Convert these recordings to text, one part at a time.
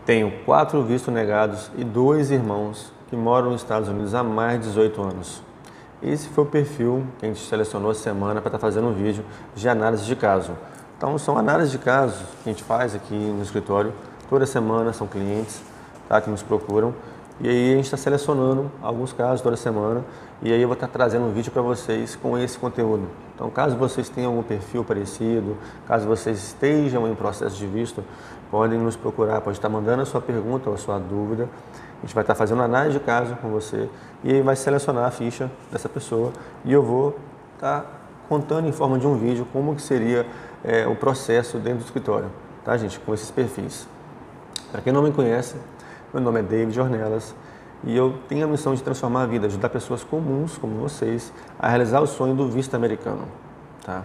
Tenho 4 vistos negados e 2 irmãos que moram nos Estados Unidos há mais de 18 anos. Esse foi o perfil que a gente selecionou essa semana para estar fazendo um vídeo de análise de caso. Então, são análises de casos que a gente faz aqui no escritório. Toda semana são clientes, tá, que nos procuram. E aí a gente está selecionando alguns casos toda semana. E aí eu vou estar trazendo um vídeo para vocês com esse conteúdo. Então, caso vocês tenham algum perfil parecido, caso vocês estejam em processo de visto, podem nos procurar, pode estar mandando a sua pergunta ou a sua dúvida. A gente vai estar fazendo análise de caso com você e aí vai selecionar a ficha dessa pessoa e eu vou estar contando em forma de um vídeo como que seria o processo dentro do escritório, tá, gente? Com esses perfis. Para quem não me conhece, meu nome é David Ornelas e eu tenho a missão de transformar a vida, ajudar pessoas comuns como vocês a realizar o sonho do visto americano, tá?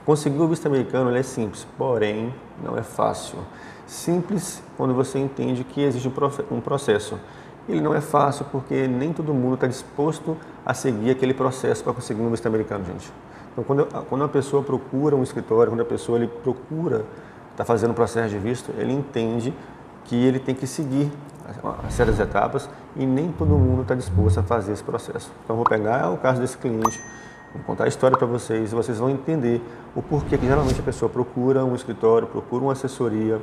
Conseguir o visto americano é simples, porém não é fácil. Simples quando você entende que existe um processo. Ele não é fácil porque nem todo mundo está disposto a seguir aquele processo para conseguir um visto americano, gente. Então, quando a pessoa procura um escritório, quando a pessoa procura estar fazendo um processo de visto, ele entende que ele tem que seguir certas etapas e nem todo mundo está disposto a fazer esse processo. Então, eu vou pegar o caso desse cliente, vou contar a história para vocês e vocês vão entender o porquê que geralmente a pessoa procura um escritório, procura uma assessoria,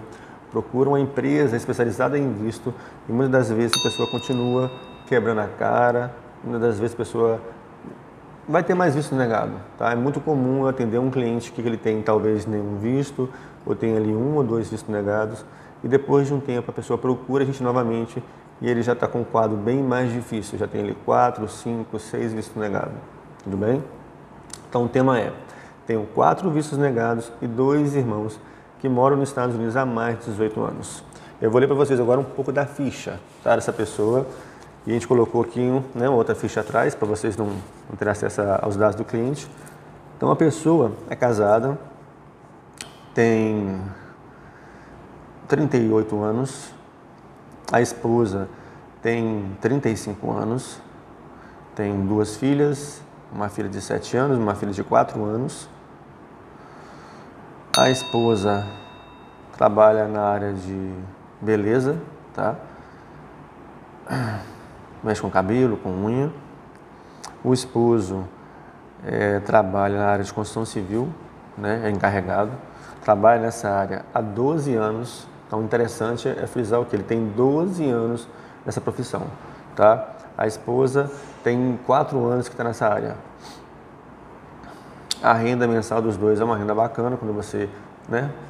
procura uma empresa especializada em visto e muitas das vezes a pessoa continua quebrando a cara, muitas das vezes a pessoa vai ter mais visto negado, tá? É muito comum eu atender um cliente que ele tem talvez nenhum visto ou tem ali 1 ou 2 vistos negados e depois de um tempo a pessoa procura a gente novamente e ele já está com um quadro bem mais difícil, já tem ali 4, 5, 6 vistos negados, tudo bem? Então o tema é, tenho 4 vistos negados e 2 irmãos que moram nos Estados Unidos há mais de 18 anos. Eu vou ler para vocês agora um pouco da ficha, tá, dessa pessoa. E a gente colocou aqui outra ficha atrás, para vocês não terem acesso aos dados do cliente. Então, a pessoa é casada, tem 38 anos, a esposa tem 35 anos, tem 2 filhas, uma filha de 7 anos, uma filha de 4 anos. A esposa trabalha na área de beleza, tá? Mexe com cabelo, com unha. O esposo trabalha na área de construção civil, né? É encarregado. Trabalha nessa área há 12 anos. Então, o interessante é frisar o que? Ele tem 12 anos nessa profissão, tá? A esposa tem 4 anos que está nessa área. A renda mensal dos dois é uma renda bacana, quando você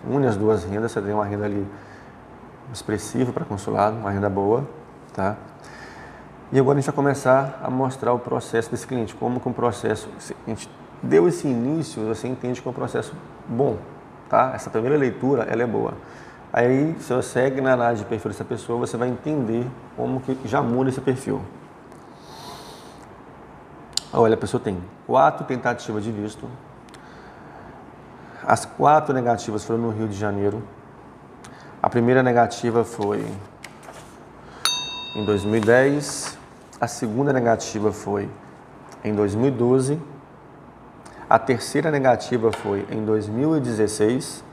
une as duas rendas, você tem uma renda ali expressiva para consulado, uma renda boa, tá? E agora a gente vai começar a mostrar o processo desse cliente, como que um processo, a gente deu esse início, você entende que é um processo bom, tá? Essa primeira leitura, ela é boa. Aí, se você segue na análise de perfil dessa pessoa, você vai entender como que já muda esse perfil. Olha, a pessoa tem 4 tentativas de visto. As 4 negativas foram no Rio de Janeiro. A primeira negativa foi em 2010. A segunda negativa foi em 2012. A terceira negativa foi em 2016.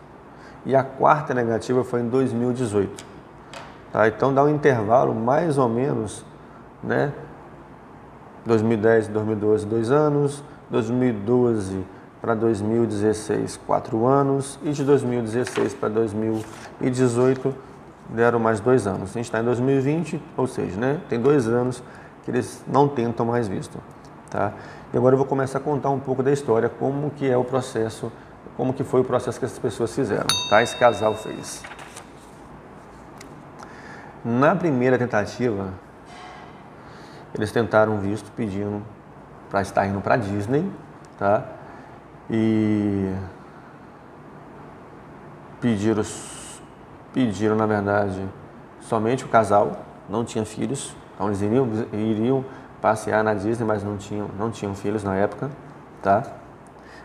E a 4ª negativa foi em 2018. Tá? Então, dá um intervalo mais ou menos, 2010 e 2012, 2 anos, 2012 para 2016, 4 anos, e de 2016 para 2018 deram mais 2 anos. A gente está em 2020, ou seja, tem 2 anos que eles não tentam mais visto. Tá? E agora eu vou começar a contar um pouco da história, como que é o processo, como que foi o processo que essas pessoas fizeram, tá? Esse casal fez. Na primeira tentativa, eles tentaram visto pedindo para estar indo para Disney, tá? E pediram, na verdade, somente o casal, não tinha filhos. Então eles iriam passear na Disney, mas não tinham filhos na época, tá?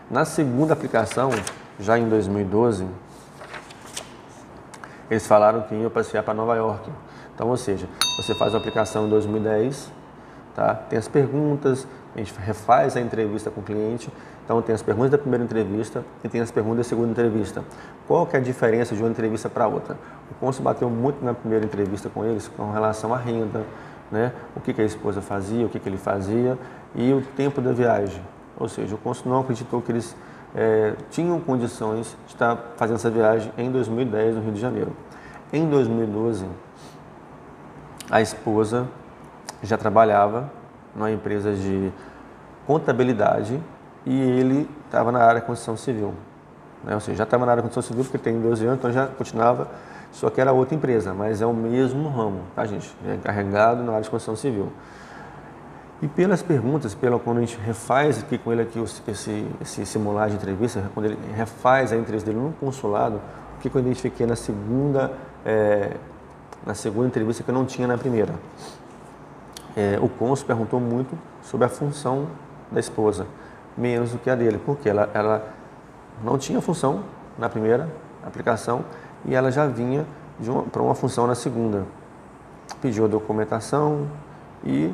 Na segunda aplicação, já em 2012, eles falaram que iam passear para Nova York. Então, ou seja, você faz a aplicação em 2010, tá? Tem as perguntas, a gente refaz a entrevista com o cliente. Então tem as perguntas da primeira entrevista e tem as perguntas da segunda entrevista. Qual que é a diferença de uma entrevista para outra? O cônsul bateu muito na primeira entrevista com eles com relação à renda, né? O que a esposa fazia, o que ele fazia e o tempo da viagem. Ou seja, o cônsul não acreditou que eles tinham condições de estar fazendo essa viagem em 2010 no Rio de Janeiro. Em 2012, a esposa já trabalhava numa empresa de contabilidade e ele estava na área de construção civil. Né? Ou seja, já estava na área de construção civil porque tem 12 anos, então já continuava, só que era outra empresa, mas é o mesmo ramo, tá, gente? É encarregado na área de construção civil. E pelas perguntas, quando a gente refaz aqui com ele aqui esse simulado de entrevista, quando ele refaz a entrevista dele no consulado, o que eu identifiquei na segunda entrevista que eu não tinha na primeira. O cônsul perguntou muito sobre a função da esposa, menos do que a dele, porque ela não tinha função na primeira aplicação e ela já vinha para uma função na segunda. Pediu a documentação e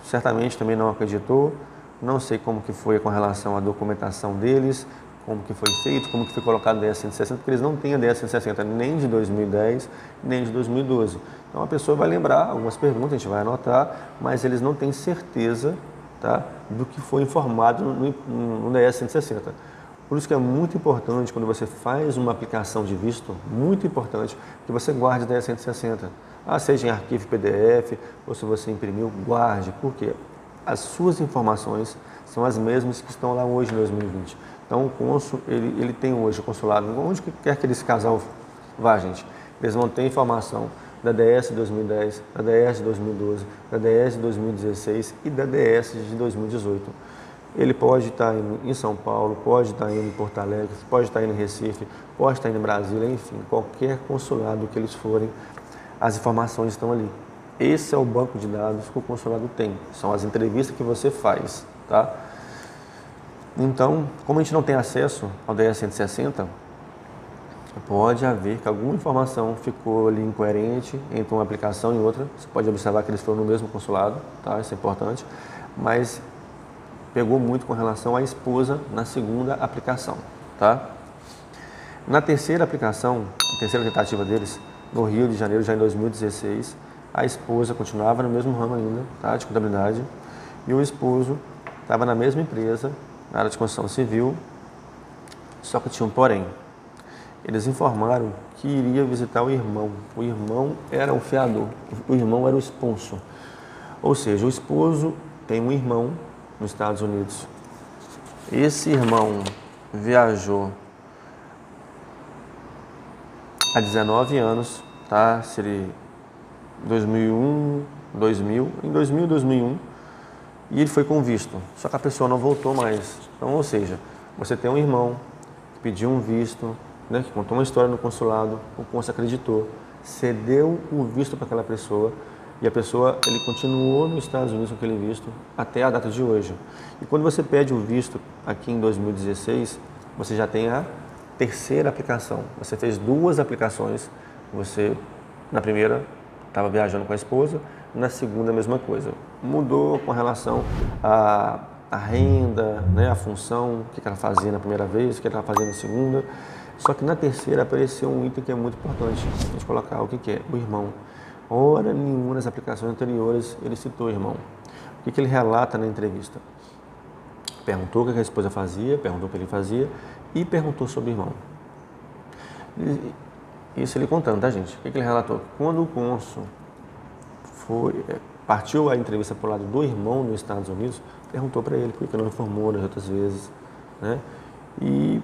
certamente também não acreditou. Não sei como que foi com relação à documentação deles, como que foi feito, como que foi colocado a DS 160, porque eles não têm a DS 160 nem de 2010, nem de 2012. Então a pessoa vai lembrar algumas perguntas, a gente vai anotar, mas eles não têm certeza, tá, do que foi informado no DS 160. Por isso que é muito importante, quando você faz uma aplicação de visto, muito importante, que você guarde o DS 160. Seja em arquivo PDF, ou se você imprimiu, guarde, porque as suas informações são as mesmas que estão lá hoje em 2020. Então o cônsul, ele tem hoje o consulado, onde quer que esse casal vá, gente, eles vão ter informação da DS de 2010, da DS de 2012, da DS de 2016 e da DS de 2018. Ele pode estar indo em São Paulo, pode estar indo em Porto Alegre, pode estar indo em Recife, pode estar indo em Brasília, enfim, qualquer consulado que eles forem, as informações estão ali. Esse é o banco de dados que o consulado tem, são as entrevistas que você faz, tá? Então, como a gente não tem acesso ao DS 160, pode haver que alguma informação ficou ali incoerente entre uma aplicação e outra. Você pode observar que eles foram no mesmo consulado, tá? Isso é importante, mas pegou muito com relação à esposa na segunda aplicação, tá? Na terceira aplicação, a terceira tentativa deles, no Rio de Janeiro, já em 2016, a esposa continuava no mesmo ramo ainda, tá, de contabilidade, e o esposo estava na mesma empresa, na área de construção civil, só que tinha um porém. Eles informaram que iria visitar o irmão. O irmão era o fiador, o irmão era o sponsor. Ou seja, o esposo tem um irmão nos Estados Unidos. Esse irmão viajou há 19 anos, tá? Seria 2001, 2000, em 2000, 2001, e ele foi com visto, só que a pessoa não voltou mais. Então, ou seja, você tem um irmão que pediu um visto, né, que contou uma história no consulado, o cônsul acreditou, cedeu o visto para aquela pessoa, e a pessoa, ele continuou nos Estados Unidos com aquele visto até a data de hoje. E quando você pede o visto aqui em 2016, você já tem a terceira aplicação. Você fez duas aplicações, você, na primeira, estava viajando com a esposa, na segunda a mesma coisa. Mudou com relação à renda, né, a função, o que ela fazia na primeira vez, o que ela fazia na segunda. Só que na terceira apareceu um item que é muito importante, a gente colocar o que é, o irmão. Ora nenhuma das aplicações anteriores ele citou o irmão. O que ele relata na entrevista? Perguntou o que a esposa fazia, perguntou o que ele fazia e perguntou sobre o irmão. Isso ele contando, tá, gente? O que ele relatou? Quando o cônsul partiu a entrevista para o lado do irmão nos Estados Unidos, perguntou para ele por que não informou nas outras vezes, né? E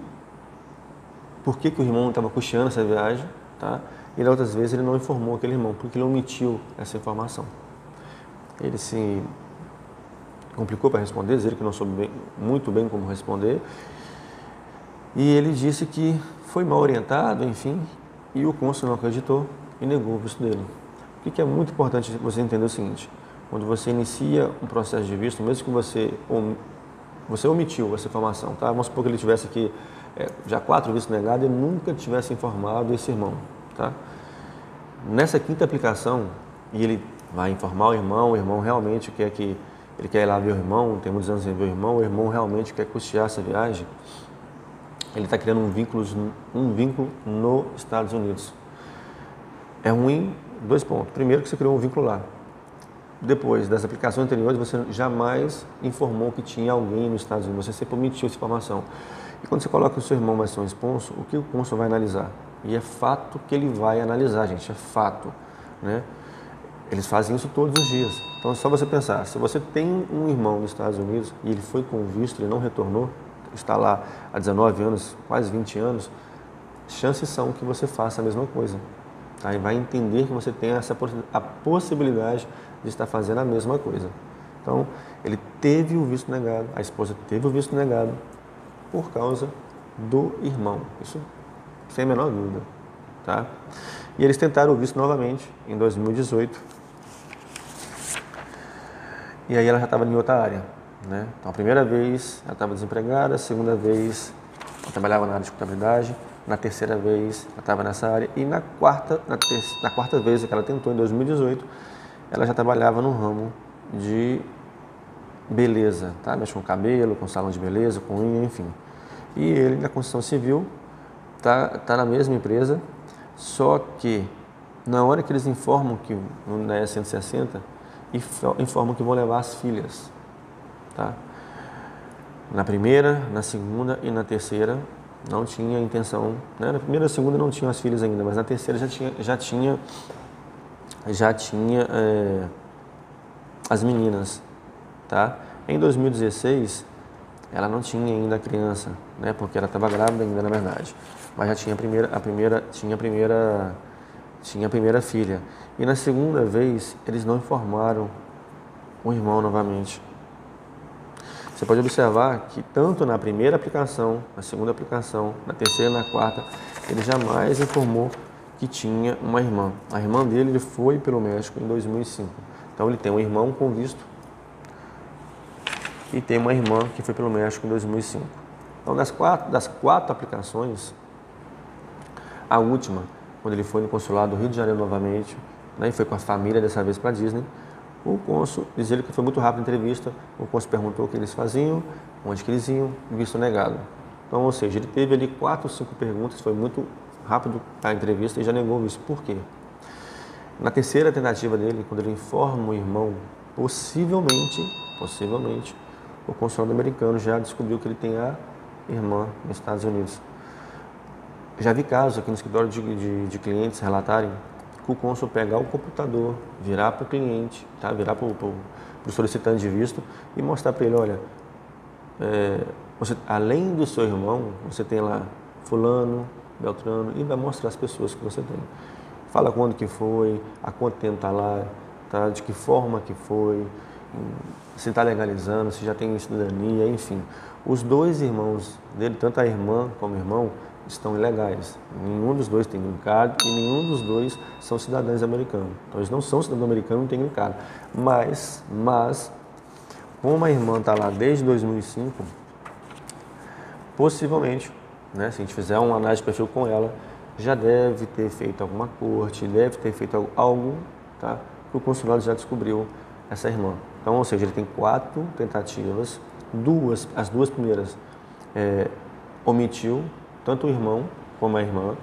por que o irmão estava custeando essa viagem, tá? E nas outras vezes ele não informou aquele irmão, porque ele omitiu essa informação. Ele se complicou para responder, dizer que não soube muito bem como responder. E ele disse que foi mal orientado, enfim, e o cônsul não acreditou e negou o visto dele. O que é muito importante você entender o seguinte: quando você inicia um processo de visto, mesmo que você omitiu essa informação, tá? Vamos supor que ele tivesse aqui já 4 vistos negados e nunca tivesse informado esse irmão, tá? Nessa quinta aplicação, e ele vai informar o irmão realmente quer que ele quer ir lá ver o irmão, tem muitos anos sem ver o irmão realmente quer custear essa viagem, ele está criando um vínculo nos Estados Unidos. É ruim, 2 pontos. Primeiro que você criou um vínculo lá. Depois, das aplicações anteriores, você jamais informou que tinha alguém nos Estados Unidos, você sempre omitiu essa informação. E quando você coloca que o seu irmão vai ser um sponsor, o que o cônsul vai analisar? E é fato que ele vai analisar, gente, é fato, né? Eles fazem isso todos os dias. Então é só você pensar, se você tem um irmão nos Estados Unidos e ele foi com visto, ele não retornou, está lá há 19 anos, quase 20 anos, chances são que você faça a mesma coisa. Tá? E vai entender que você tem a possibilidade de estar fazendo a mesma coisa. Então, ele teve o visto negado, a esposa teve o visto negado por causa do irmão. Isso sem a menor dúvida. Tá? E eles tentaram o visto novamente em 2018. E aí ela já estava em outra área. Né? Então, a primeira vez ela estava desempregada, a segunda vez ela trabalhava na área de contabilidade, na terceira vez ela estava nessa área e na quarta vez que ela tentou, em 2018, ela já trabalhava no ramo de beleza, tá? Mexe com cabelo, com salão de beleza, com unha, enfim. E ele, na construção civil, tá na mesma empresa, só que na hora que eles informam que na E160, informam que vão levar as filhas, tá? Na primeira, na segunda e na terceira não tinha intenção, né? Na primeira e segunda não tinham as filhas ainda, mas na terceira já tinha as meninas, tá? Em 2016 ela não tinha ainda a criança, né? Porque ela estava grávida ainda, na verdade, mas já tinha a primeira filha. E na segunda vez eles não informaram o irmão novamente. Você pode observar que tanto na primeira aplicação, na segunda aplicação, na terceira e na quarta, ele jamais informou que tinha uma irmã. A irmã dele ele foi pelo México em 2005. Então ele tem um irmão com visto e tem uma irmã que foi pelo México em 2005. Então das quatro aplicações, a última, quando ele foi no consulado do Rio de Janeiro novamente, né, e foi com a família dessa vez para a Disney, o cônsul diz ele que foi muito rápido a entrevista, o cônsul perguntou o que eles faziam, onde que eles iam, visto negado. Então, ou seja, ele teve ali 4 ou 5 perguntas, foi muito rápido a entrevista e já negou o visto. Por quê? Na terceira tentativa dele, quando ele informa o irmão, possivelmente, o consulado americano já descobriu que ele tem a irmã nos Estados Unidos. Já vi casos aqui no escritório de clientes relatarem que o cônsul pegar o computador, virar para o cliente, tá? Virar para o solicitante de visto e mostrar para ele, olha, você, além do seu irmão, você tem lá fulano, beltrano, e vai mostrar as pessoas que você tem. Fala quando que foi, há quanto tempo está lá, tá? De que forma que foi, se está legalizando, se já tem cidadania, enfim. Os 2 irmãos dele, tanto a irmã como o irmão, estão ilegais. Nenhum dos 2 tem green card e nenhum dos 2 são cidadãos americanos. Então eles não são cidadãos americanos, não tem green card. Mas como a irmã está lá desde 2005, possivelmente, né, se a gente fizer uma análise de perfil com ela, já deve ter feito alguma corte, deve ter feito algo, tá, que o consulado já descobriu essa irmã. Então, ou seja, ele tem 4 tentativas, as duas primeiras omitiu, tanto o irmão como a irmã.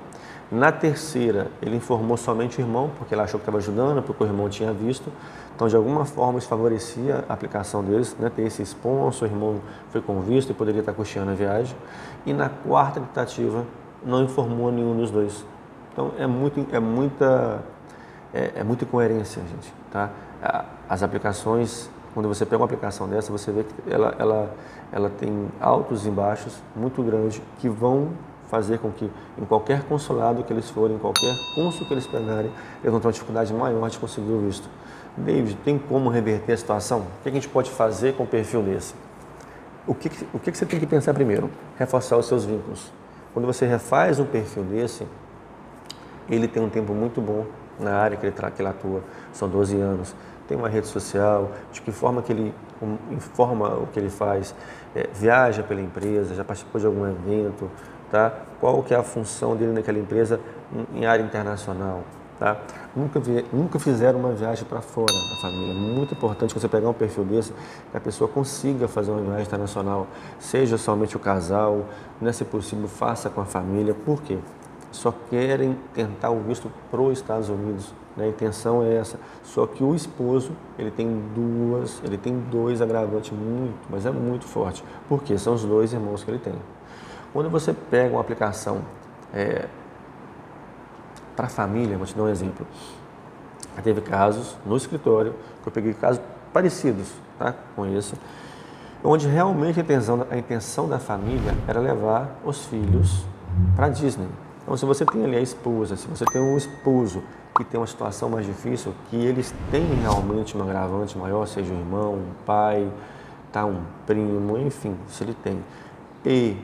Na terceira, ele informou somente o irmão, porque ele achou que estava ajudando, porque o irmão tinha visto. Então, de alguma forma, isso favorecia a aplicação deles, né? Ter esse sponsor, o irmão foi com visto e poderia estar custeando a viagem. E na quarta tentativa, não informou nenhum dos 2. Então, é muita incoerência, gente. Tá? As aplicações, quando você pega uma aplicação dessa, você vê que ela tem altos e baixos muito grandes que vão fazer com que em qualquer consulado que eles forem, em qualquer cônsul que eles pegarem, eles vão ter uma dificuldade maior de conseguir o visto. David, tem como reverter a situação? O que a gente pode fazer com um perfil desse? O que você tem que pensar primeiro? Reforçar os seus vínculos. Quando você refaz um perfil desse, ele tem um tempo muito bom na área que ele atua, são 12 anos, tem uma rede social, de que forma que ele informa o que ele faz, viaja pela empresa, já participou de algum evento, tá? Qual que é a função dele naquela empresa em área internacional, tá? Nunca fizeram uma viagem para fora da família. Muito importante você pegar um perfil desse, que a pessoa consiga fazer uma viagem internacional, seja somente o casal, né, se possível, faça com a família. Por quê? Só querem tentar o visto para os Estados Unidos, né? A intenção é essa. Só que o esposo, ele tem dois agravantes muito, mas é muito forte. Por quê? São os dois irmãos que ele tem. Quando você pega uma aplicação para a família, vou te dar um exemplo. Teve casos no escritório, que eu peguei casos parecidos, tá, com esse, onde realmente a intenção da família era levar os filhos para a Disney. Então, se você tem ali a esposa, se você tem um esposo que tem uma situação mais difícil, que eles têm realmente um agravante maior, seja um irmão, um pai, tá, um primo, enfim, se ele tem, e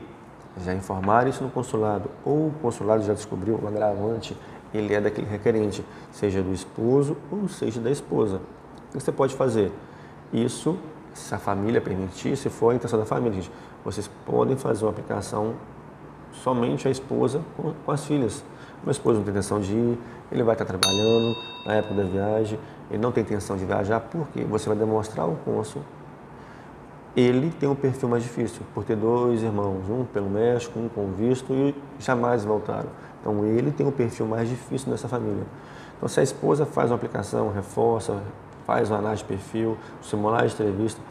já informaram isso no consulado, ou o consulado já descobriu o agravante, ele é daquele requerente, seja do esposo ou seja da esposa. O que você pode fazer? Isso, se a família permitir, se for a intenção da família, gente, vocês podem fazer uma aplicação somente a esposa com as filhas. O meu esposo não tem intenção de ir, ele vai estar trabalhando na época da viagem, ele não tem intenção de viajar, porque você vai demonstrar ao cônsul. Ele tem um perfil mais difícil, por ter dois irmãos, um pelo México, um com visto e jamais voltaram. Então ele tem um perfil mais difícil nessa família. Então se a esposa faz uma aplicação, reforça, faz uma análise de perfil, simular de entrevista,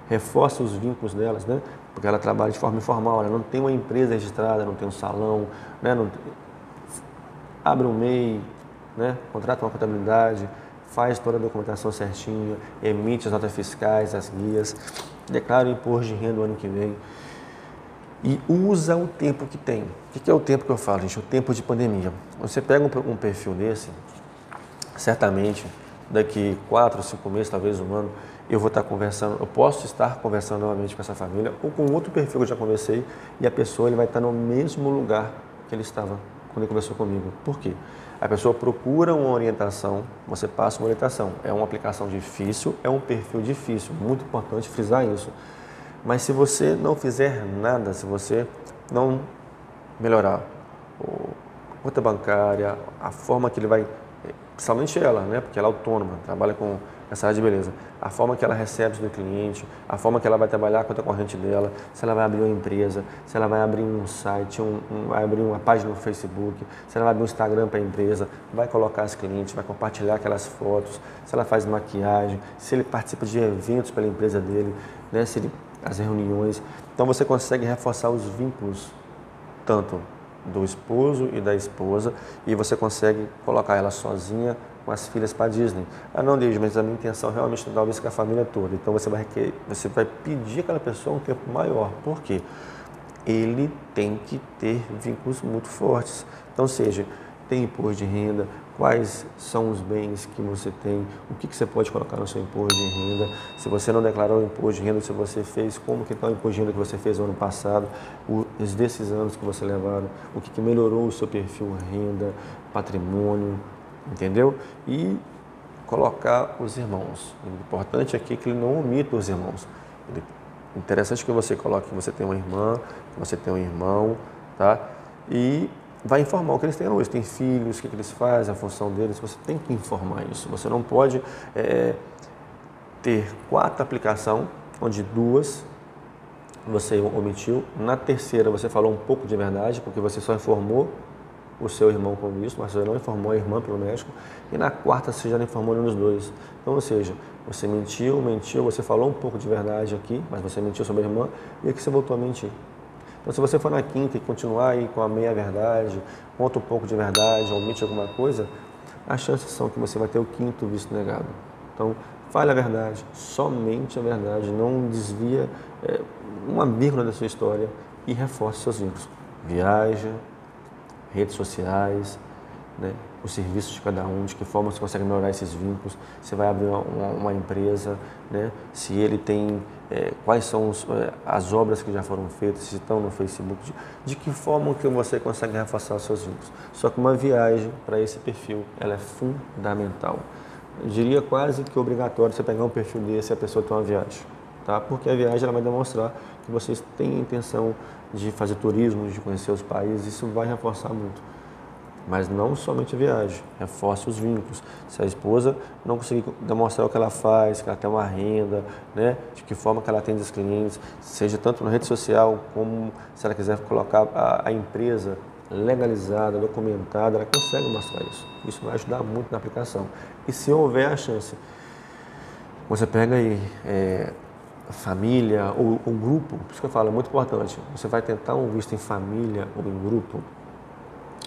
reforça os vínculos delas, né? Porque ela trabalha de forma informal, ela não tem uma empresa registrada, não tem um salão, né? Abre um MEI, né? Contrata uma contabilidade, faz toda a documentação certinha, emite as notas fiscais, as guias, declara o imposto de renda o ano que vem e usa o tempo que tem. O que é o tempo que eu falo, gente? O tempo de pandemia. Você pega um perfil desse, certamente daqui 4, 5 meses, talvez um ano, eu vou estar conversando, eu posso estar conversando novamente com essa família ou com outro perfil que eu já conversei e a pessoa ele vai estar no mesmo lugar que ele estava quando ele conversou comigo. Por quê? A pessoa procura uma orientação, você passa uma orientação. É uma aplicação difícil, é um perfil difícil, muito importante frisar isso. Mas se você não fizer nada, se você não melhorar a conta bancária, a forma que ele vai, principalmente ela, né? Porque ela é autônoma, trabalha com essa área de beleza, a forma que ela recebe do cliente, a forma que ela vai trabalhar com a corrente dela, se ela vai abrir uma empresa, se ela vai abrir um site, vai abrir uma página no Facebook, se ela vai abrir um Instagram para a empresa, vai colocar as clientes, vai compartilhar aquelas fotos, se ela faz maquiagem, se ele participa de eventos pela empresa dele, né? Se ele, as reuniões. Então você consegue reforçar os vínculos, tanto do esposo e da esposa, e você consegue colocar ela sozinha com as filhas para a Disney. Ah, não, Deus, mas a minha intenção realmente é dar isso com a família toda. Então você vai pedir àquela pessoa um tempo maior. Por quê? Ele tem que ter vínculos muito fortes. Então, seja, tem imposto de renda, quais são os bens que você tem, o que você pode colocar no seu imposto de renda, se você não declarou o imposto de renda, se você fez, como que está o imposto de renda que você fez no ano passado, os desses anos que você levaram, o que melhorou o seu perfil renda, patrimônio, entendeu? E colocar os irmãos. O importante aqui é que ele não omita os irmãos. Interessante que você coloque que você tem uma irmã, que você tem um irmão, tá? E vai informar o que eles têm hoje. Tem filhos, o que eles fazem, a função deles. Você tem que informar isso. Você não pode ter 4 aplicações, onde 2 você omitiu. Na terceira você falou um pouco de verdade, porque você só informou o seu irmão com isso, mas você não informou a irmã pelo México. E na quarta você já não informou nenhum dos dois. Então, ou seja, você mentiu, você falou um pouco de verdade aqui, mas você mentiu sobre a irmã e aqui você voltou a mentir. Então, se você for na quinta e continuar aí com a meia-verdade, conta um pouco de verdade, omite alguma coisa, as chances são que você vai ter o 5º visto negado. Então, fale a verdade, somente a verdade, não desvia uma vírgula da sua história e reforce seus vínculos. Viaja, redes sociais, né, os serviços de cada um, de que forma você consegue melhorar esses vínculos, você vai abrir uma empresa, né, se ele tem, quais são as obras que já foram feitas, se estão no Facebook, de que forma que você consegue reforçar os seus vínculos. Só que uma viagem para esse perfil, ela é fundamental. Eu diria quase que obrigatório você pegar um perfil desse e a pessoa ter uma viagem, tá? Porque a viagem ela vai demonstrar que vocês têm a intenção de fazer turismo, de conhecer os países, isso vai reforçar muito. mas não somente a viagem, reforce os vínculos. Se a esposa não conseguir demonstrar o que ela faz, que ela tem uma renda, né, de que forma que ela atende os clientes, seja tanto na rede social, como se ela quiser colocar a empresa legalizada, documentada, ela consegue mostrar isso. Isso vai ajudar muito na aplicação. E se houver a chance, você pega aí família ou grupo, por isso que eu falo, é muito importante. Você vai tentar um visto em família ou em grupo,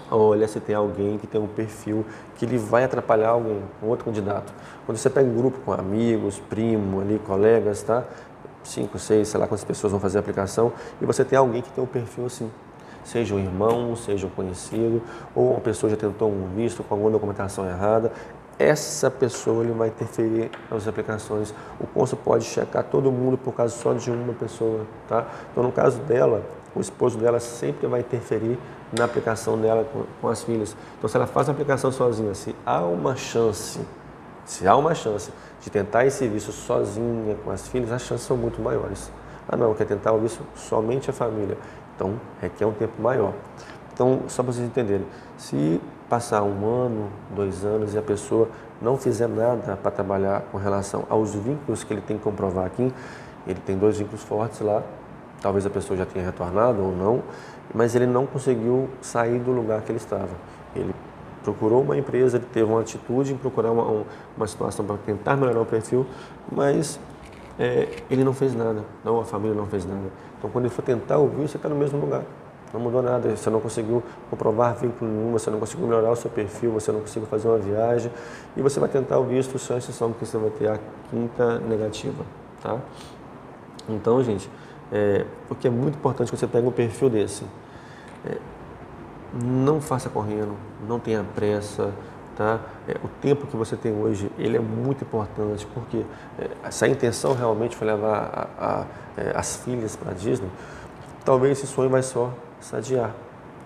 olha se tem alguém que tem um perfil que ele vai atrapalhar alguém, um outro candidato. Quando você pega um grupo com amigos, primo, ali, colegas, tá? 5, 6, sei lá quantas pessoas vão fazer a aplicação, e você tem alguém que tem um perfil assim. Seja um irmão, seja um conhecido, ou uma pessoa já tentou um visto com alguma documentação errada, essa pessoa ele vai interferir nas aplicações. O cônsul pode checar todo mundo por causa só de uma pessoa, tá? Então, no caso dela, o esposo dela sempre vai interferir na aplicação dela com as filhas. Então, se ela faz a aplicação sozinha, se há uma chance de tentar esse visto sozinha com as filhas, as chances são muito maiores. Ah, não, quer tentar o visto somente a família. Então, requer um tempo maior. Então, só para vocês entenderem, se passar 1 ano, 2 anos e a pessoa não fizer nada para trabalhar com relação aos vínculos que ele tem que comprovar aqui, ele tem 2 vínculos fortes lá, talvez a pessoa já tenha retornado ou não, mas ele não conseguiu sair do lugar que ele estava. Ele procurou uma empresa, ele teve uma atitude em procurar uma situação para tentar melhorar o perfil, mas ele não fez nada, não, a família não fez nada. Então, quando ele for tentar o visto, você está no mesmo lugar. Não mudou nada, você não conseguiu comprovar vínculo nenhum, você não conseguiu melhorar o seu perfil, você não conseguiu fazer uma viagem e você vai tentar o visto, só a exceção que você vai ter a 5ª negativa, tá? Então, gente, o que é muito importante quando você pega um perfil desse, não faça correndo, não tenha pressa, tá? O tempo que você tem hoje, ele é muito importante, porque se a intenção realmente foi levar as filhas para a Disney, talvez esse sonho vai só se adiar,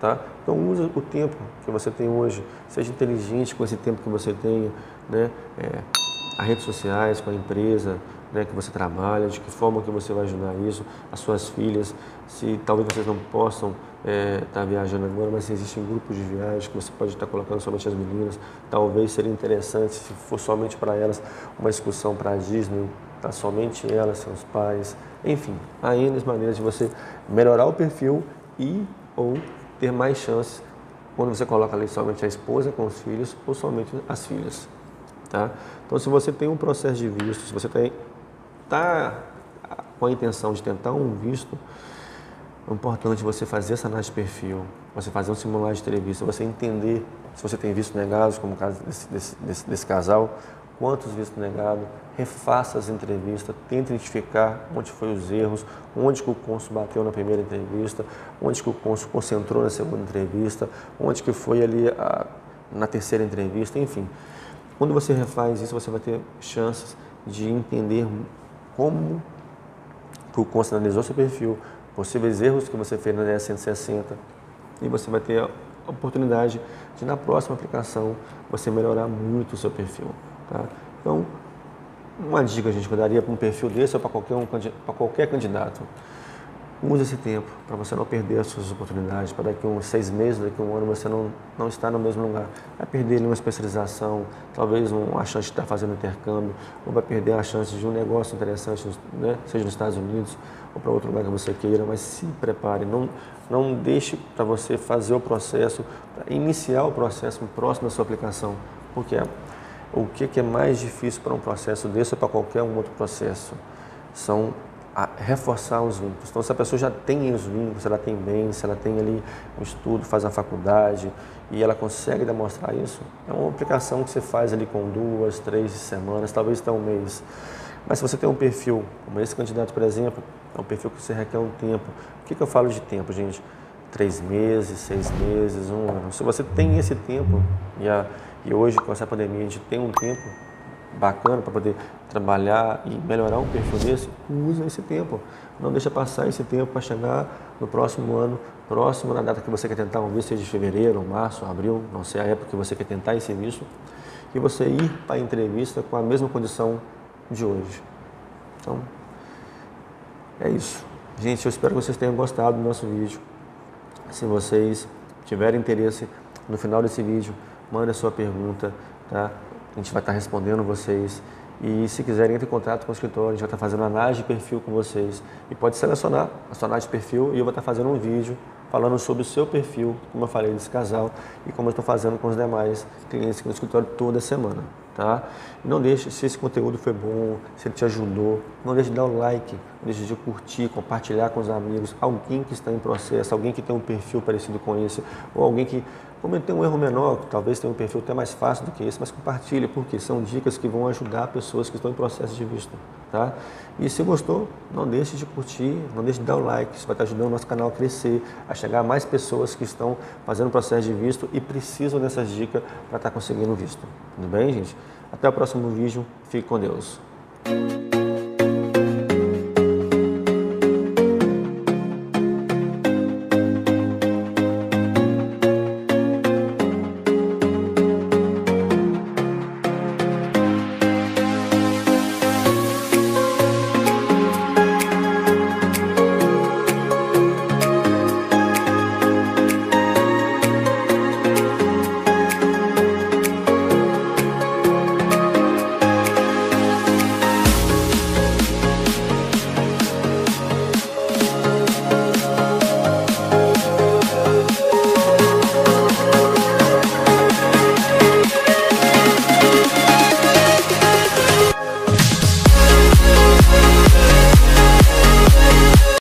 tá? Então use o tempo que você tem hoje, seja inteligente com esse tempo que você tem, né? As redes sociais, com a empresa, né, que você trabalha, de que forma que você vai ajudar isso, as suas filhas, se talvez vocês não possam estar viajando agora, mas se existem grupos de viagem que você pode estar colocando somente as meninas, talvez seria interessante, se for somente para elas, uma excursão para a Disney, tá? Somente elas, seus pais, enfim, há N maneiras de você melhorar o perfil ou ter mais chances quando você coloca ali somente a esposa com os filhos ou somente as filhas, tá? Então, se você tem um processo de visto, se você está com a intenção de tentar um visto, é importante você fazer essa análise de perfil, você fazer um simulado de entrevista, você entender se você tem visto negados, como o caso desse casal, quantos vistos negados, refaça as entrevistas, tente identificar onde foi os erros, onde que o cônsul bateu na primeira entrevista, onde que o cônsul concentrou na segunda entrevista, onde que foi ali na terceira entrevista, enfim. Quando você refaz isso, você vai ter chances de entender como que o cônsul analisou seu perfil, possíveis erros que você fez na DES 160, e você vai ter a oportunidade de, na próxima aplicação, você melhorar muito o seu perfil, tá? Então, uma dica, gente, que eu daria para um perfil desse ou para qualquer candidato: use esse tempo para você não perder as suas oportunidades, para daqui a uns 6 meses, daqui a 1 ano você não estar no mesmo lugar. Vai perder uma especialização, talvez uma chance de estar fazendo intercâmbio, ou vai perder a chance de um negócio interessante, né? Seja nos Estados Unidos ou para outro lugar que você queira, mas se prepare, não deixe para você fazer o processo, iniciar o processo próximo da sua aplicação, porque o que é mais difícil para um processo desse ou para qualquer um outro processo? São reforçar os vínculos. Então, se a pessoa já tem os vínculos, se ela tem bem, se ela tem ali um estudo, faz a faculdade e ela consegue demonstrar isso, é uma aplicação que você faz ali com 2, 3 semanas, talvez até um mês. Mas se você tem um perfil, como esse candidato, por exemplo, é um perfil que você requer um tempo. O que eu falo de tempo, gente? 3 meses, 6 meses, 1 ano. Se você tem esse tempo, e hoje com essa pandemia a gente tem um tempo bacana para poder trabalhar e melhorar um perfil desse, usa esse tempo. Não deixa passar esse tempo para chegar no próximo ano, próximo da data que você quer tentar um visto, seja de fevereiro, março, abril, não sei a época que você quer tentar esse visto, e você ir para a entrevista com a mesma condição de hoje. Então, é isso. Gente, eu espero que vocês tenham gostado do nosso vídeo. Se vocês tiverem interesse, No final desse vídeo, manda a sua pergunta, tá? A gente vai estar respondendo vocês. E se quiserem, entre em contato com o escritório, a gente vai estar fazendo análise de perfil com vocês. E pode selecionar a sua análise de perfil e eu vou estar fazendo um vídeo falando sobre o seu perfil, como eu falei desse casal, e como eu estou fazendo com os demais clientes aqui no escritório toda semana, tá? E não deixe, se esse conteúdo foi bom, se ele te ajudou, não deixe de dar o like, não deixe de curtir, compartilhar com os amigos, alguém que está em processo, alguém que tem um perfil parecido com esse, ou alguém que cometeu um erro menor, que talvez tenha um perfil até mais fácil do que esse, mas compartilhe, porque são dicas que vão ajudar pessoas que estão em processo de visto, tá? E se gostou, não deixe de curtir, não deixe de dar o like, isso vai estar ajudando o nosso canal a crescer, a chegar a mais pessoas que estão fazendo o processo de visto e precisam dessas dicas para estar conseguindo visto. Tudo bem, gente? Até o próximo vídeo, fique com Deus.